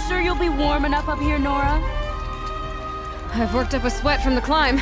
sure you'll be warm enough up here, Nora? I've worked up a sweat from the climb.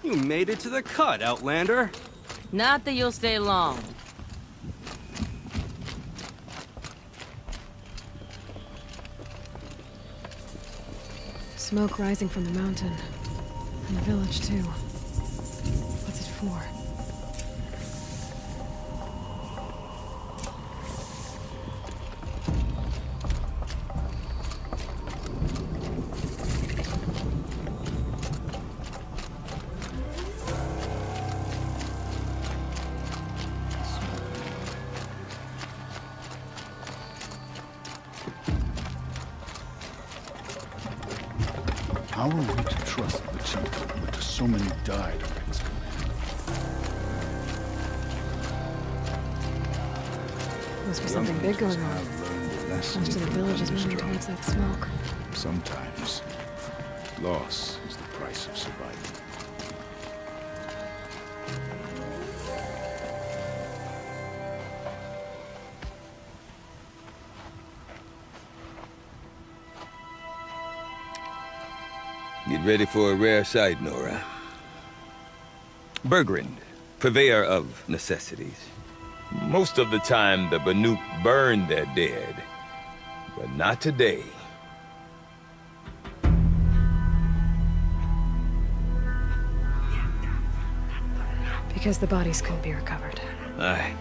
You made it to the cut, Outlander. Not that you'll stay long. Smoke rising from the mountain. And the village, too. What's it for? How are we to trust the chief after so many died under his command? Must be something big going on. I've learned a lesson Most of the from village is moving thunderstruck. towards that smoke. Sometimes, loss is the price of survival. Get ready for a rare sight, Nora. Bergrand, purveyor of necessities. Most of the time, the Banuk burn their dead. But not today. Because the bodies couldn't be recovered. Aye,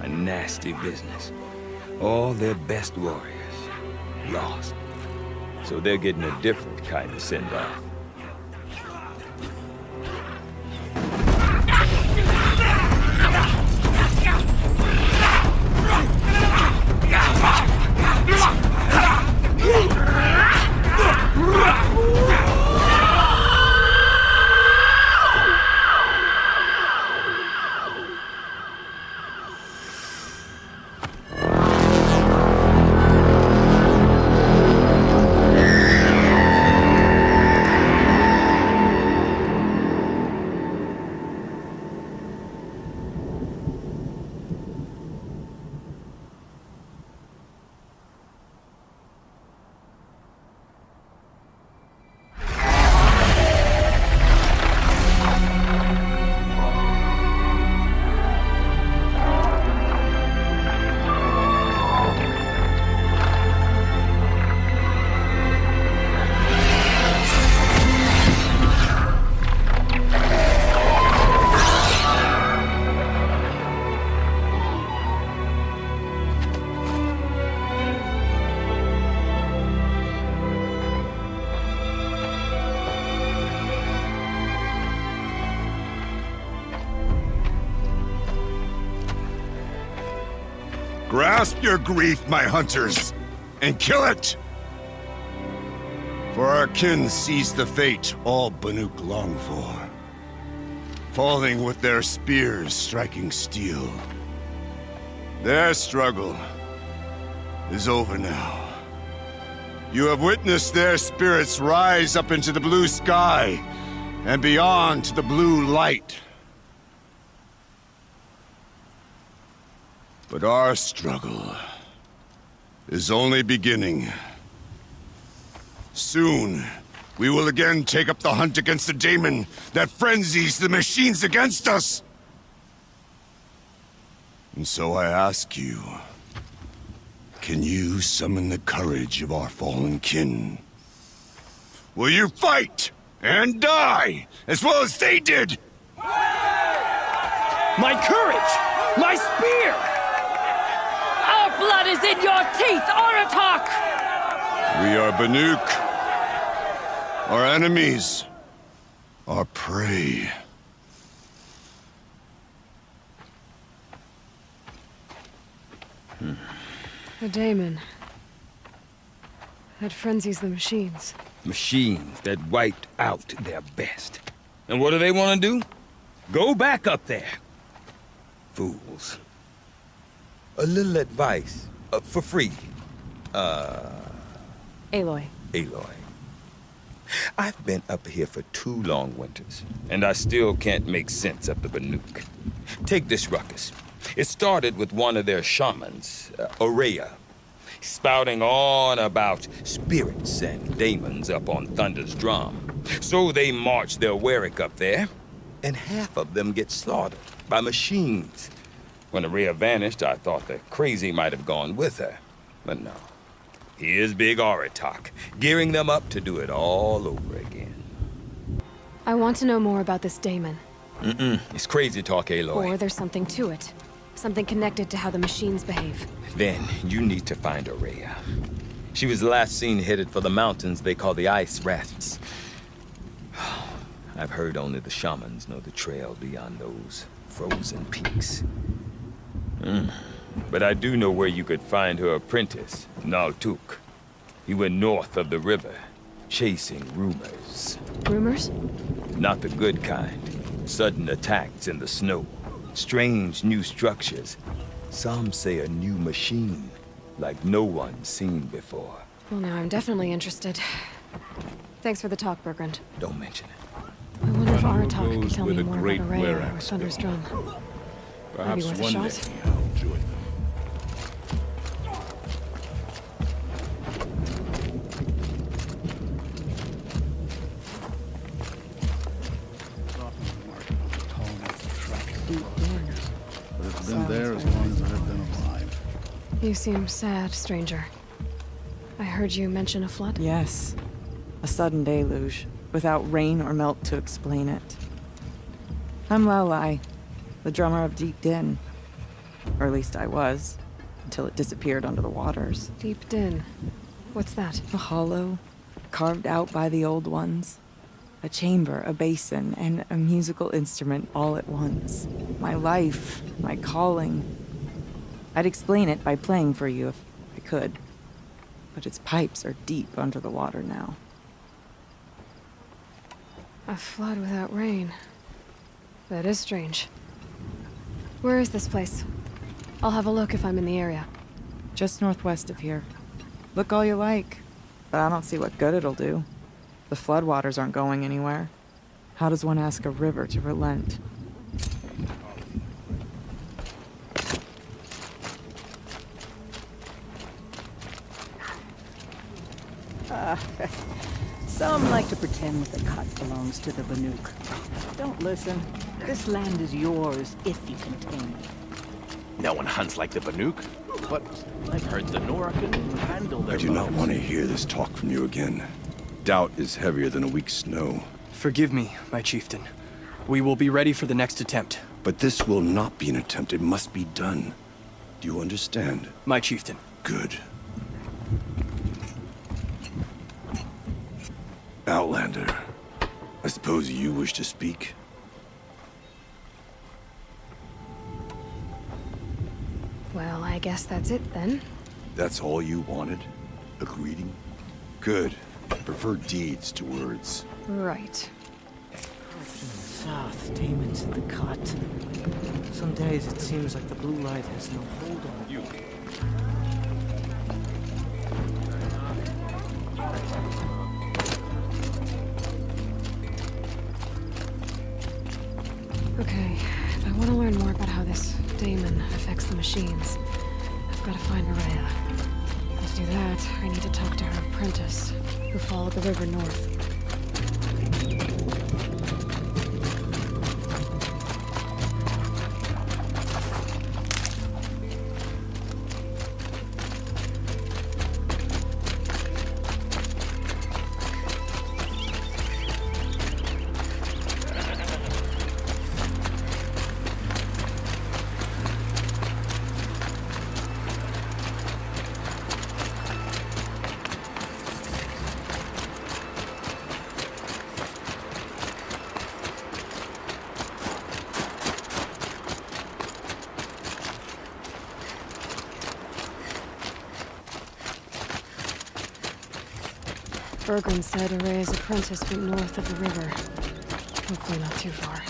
a nasty business. All their best warriors lost. So they're getting a different kind of send-off. Grasp your grief, my hunters, and kill it! For our kin sees the fate all Banuk long for. Falling with their spears striking steel. Their struggle is over now. You have witnessed their spirits rise up into the blue sky and beyond to the blue light. But our struggle is only beginning. Soon, we will again take up the hunt against the daemon that frenzies the machines against us. And so I ask you, can you summon the courage of our fallen kin? Will you fight and die as well as they did? My courage! My spear! Our blood is in your teeth, Aratak! We are Banuk. Our enemies. Our prey. The daemon. That frenzies the machines. Machines that wiped out their best. And what do they want to do? Go back up there. Fools. A little advice, for free. Aloy. Aloy. I've been up here for 2 long winters, and I still can't make sense of the Banuk. Take this ruckus. It started with one of their shamans, Aurea, spouting on about spirits and demons up on Thunder's drum. So they march their Warwick up there, and half of them get slaughtered by machines. When Aurea vanished, I thought the crazy might have gone with her, but no. Here's Big Aratak, gearing them up to do it all over again. I want to know more about this daemon. It's crazy talk, Aloy. Or there's something to it. Something connected to how the machines behave. Then you need to find Aurea. She was last seen headed for the mountains they call the Ice Rafts. I've heard only the shamans know the trail beyond those frozen peaks. But I do know where you could find her apprentice, Naltuk. He went north of the river, chasing rumors. Rumors? Not the good kind. Sudden attacks in the snow. Strange new structures. Some say a new machine, like no one's seen before. Well, now I'm definitely interested. Thanks for the talk, Bergrand. Don't mention it. I wonder if Aratak could tell With me a more great about Aurea or Werax Thunder's build. drum. Perhaps worth a one day shot. I'll join them. But it's been there as long as I've been alive. You seem sad, stranger. I heard you mention a flood? Yes. A sudden deluge, without rain or melt to explain it. I'm Lalai, the drummer of Deep Din. Or at least I was, until it disappeared under the waters. Deep Din. What's that? A hollow, carved out by the old ones. A chamber, a basin, and a musical instrument all at once. My life, my calling. I'd explain it by playing for you if I could. But its pipes are deep under the water now. A flood without rain. That is strange. Where is this place? I'll have a look if I'm in the area. Just northwest of here. Look all you like, but I don't see what good it'll do. The floodwaters aren't going anywhere. How does one ask a river to relent? Some like to pretend the cut belongs to the Banuk. Don't listen. This land is yours if you can tame it. No one hunts like the Banuk, but I've heard the Nora can handle their I do not bows. want to hear this talk from you again. Doubt is heavier than a week's snow. Forgive me, my chieftain. We will be ready for the next attempt. But this will not be an attempt. It must be done. Do you understand? My chieftain. Good. Outlander, I suppose you wish to speak? Well, I guess that's it then. That's all you wanted? A greeting? Good. Prefer deeds to words. Right. South, demons in the cut. Some days it seems like the blue light has no hold on you. Okay, if I want to learn more about how this daemon affects the machines, I've got to find Aurea. To do that, I need to talk to her apprentice, who followed the river north. Bergrand said Aurea's apprentice went north of the river. Hopefully not too far.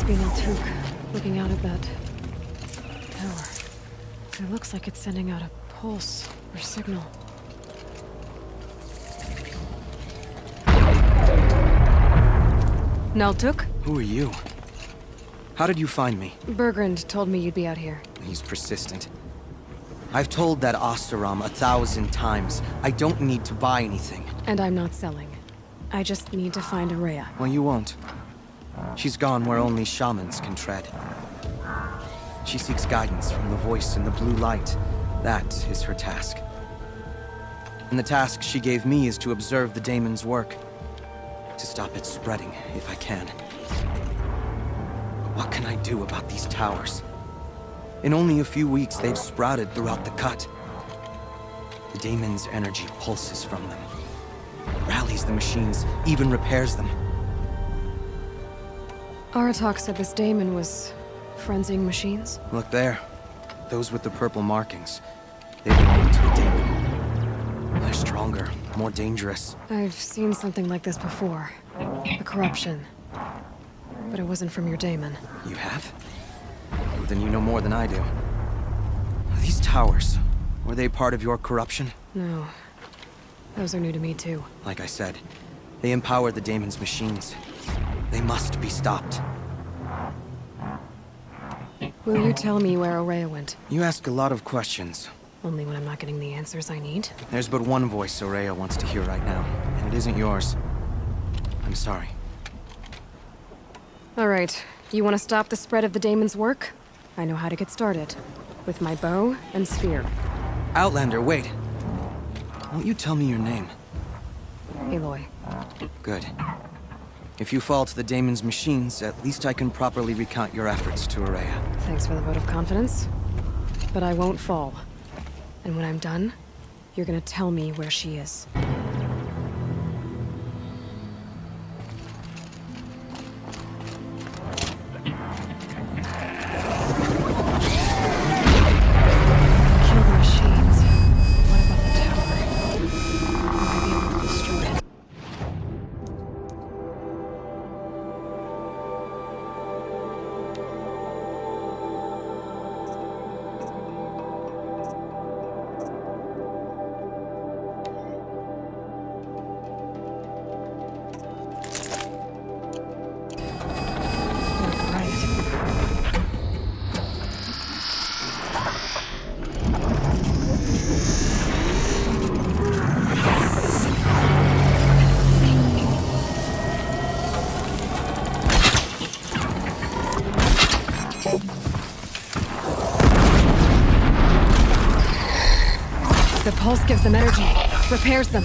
must be an Altuk, looking out at that tower. It looks like it's sending out a pulse or signal. Naltuk? Who are you? How did you find me? Bergrand told me you'd be out here. He's persistent. I've told that Osteram 1,000 times. I don't need to buy anything. And I'm not selling. I just need to find Araya. Well, you won't. She's gone where only shamans can tread. She seeks guidance from the voice in the blue light. That is her task. And the task she gave me is to observe the daemon's work. To stop it spreading, if I can. What can I do about these towers? In only a few weeks, they've sprouted throughout the cut. The daemon's energy pulses from them. Rallies the machines, even repairs them. Aratak said this daemon was frenzying machines. Look there. Those with the purple markings. They belong to the daemon. They're stronger, more dangerous. I've seen something like this before. A corruption. But it wasn't from your daemon. You have? Well, then you know more than I do. These towers, were they part of your corruption? No. Those are new to me, too. Like I said, they empower the daemon's machines. They must be stopped. Will you tell me where Araya went? You ask a lot of questions. Only when I'm not getting the answers I need. There's but one voice Araya wants to hear right now, and it isn't yours. I'm sorry. All right. You want to stop the spread of the daemon's work? I know how to get started. With my bow and spear. Outlander, wait. Won't you tell me your name? Aloy. Good. If you fall to the daemon's machines, at least I can properly recount your efforts to Araya. Thanks for the vote of confidence. But I won't fall. And when I'm done, you're gonna tell me where she is. Kill the machines. What about the tower? Will I be able to destroy it? The pulse gives them energy, repairs them.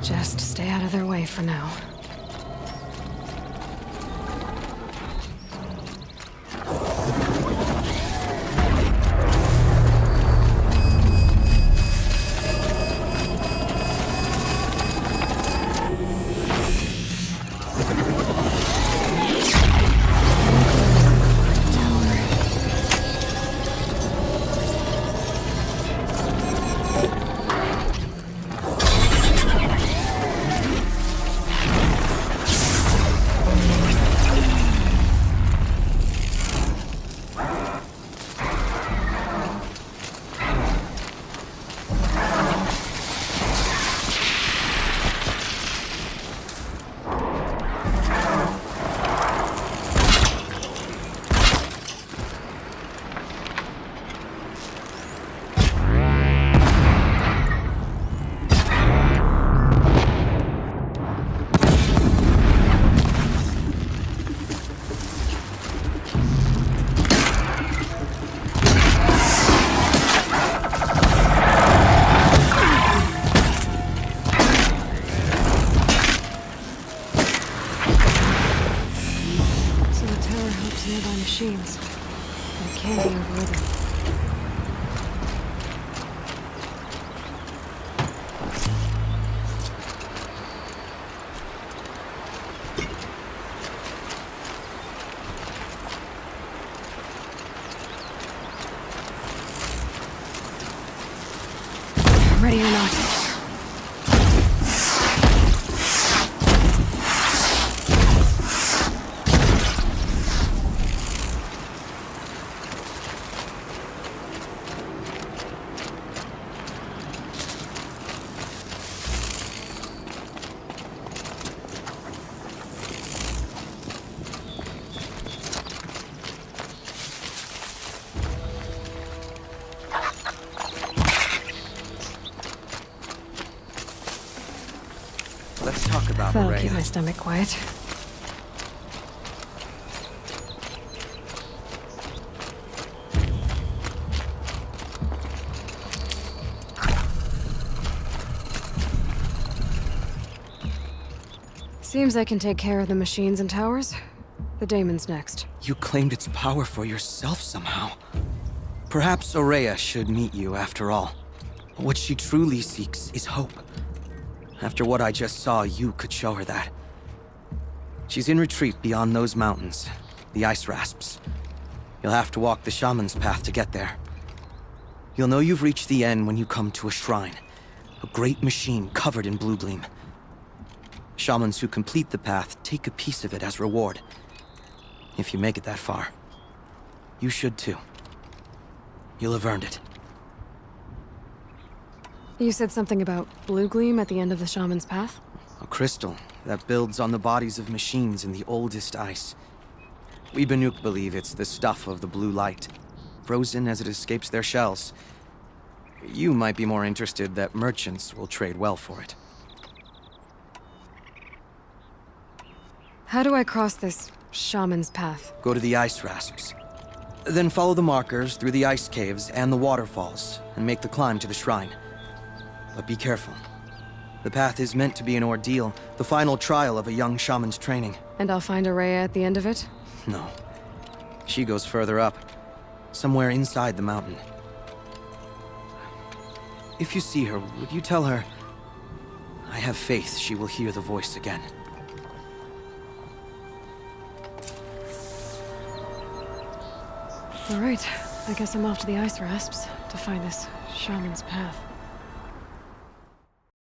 Just stay out of their way for now. Ready or not. Let's talk about That'll Maria. keep my stomach quiet. Seems I can take care of the machines and towers. The daemon's next. You claimed its power for yourself somehow. Perhaps Aurea should meet you after all. What she truly seeks is hope. After what I just saw, you could show her that. She's in retreat beyond those mountains, the ice rasps. You'll have to walk the shaman's path to get there. You'll know you've reached the end when you come to a shrine, a great machine covered in blue gleam. Shamans who complete the path take a piece of it as reward. If you make it that far, you should too. You'll have earned it. You said something about blue gleam at the end of the shaman's path? A crystal that builds on the bodies of machines in the oldest ice. We Banuk believe it's the stuff of the blue light, frozen as it escapes their shells. You might be more interested that merchants will trade well for it. How do I cross this shaman's path? Go to the ice rasps. Then follow the markers through the ice caves and the waterfalls, and make the climb to the shrine. But be careful. The path is meant to be an ordeal, the final trial of a young shaman's training. And I'll find Aurea at the end of it? No. She goes further up, somewhere inside the mountain. If you see her, would you tell her, I have faith she will hear the voice again. All right, I guess I'm off to the ice rasps to find this shaman's path.